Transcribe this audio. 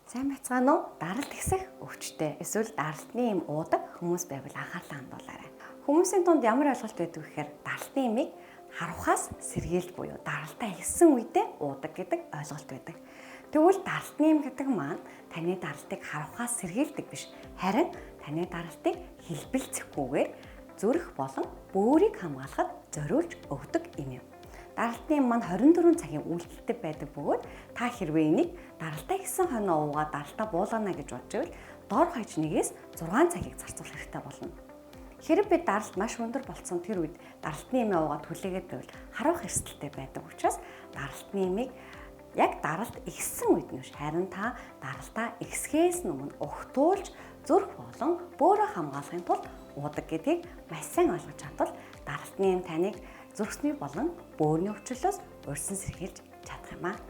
Сайн байцгаана уу? Даралт ихсэх өвчтэй эсвэл даралтны юм уудаг хүмүүс байвал анхаарлаа хандуулаарай. Хүмүүсийн дунд ямар ойлголт байдаг гэхээр даралтны имийг харухаас сэргийлж буюу даралтаа ихсэн үедээ уудаг гэдэг ойлголт байдаг. Тэгвэл даралтны им гэдэг маань таны даралтыг харухаас сэргийлдэг биш, харин таны даралтыг хэлбэлцэхгүйгээр зүрх болон бөөрийг хамгаалахад зориулж өгдөг юм. Даралтны маань 24 цагийн үйлдэлтэй байдаг бөгөөд та хэрвээ энийг даралтаа ихсэн хоноо уугаад даралтаа буулгана гэж бодж ивэл дор хаяж нэгээс 6 цагийг зарцуулах хэрэгтэй болно. Хэрэв бид даралт маш өндөр болсон тэр үед даралтны имээ уугаад хүлээгээд байвал харух эрсдэлтэй байдаг учраас даралтны имийг яг даралт ихсэн үед нь биш, харин та даралтаа ихсгээс өмнө угтуулж зүрх болон бөөрөө хамгаалахын тулд уудаг гэдгийг маш сайн ойлгож чадвал даралтны им таныг зүрхсний болон бөөрийн өвчлөлөөс урьдчилан сэргийлж чадах юм аа.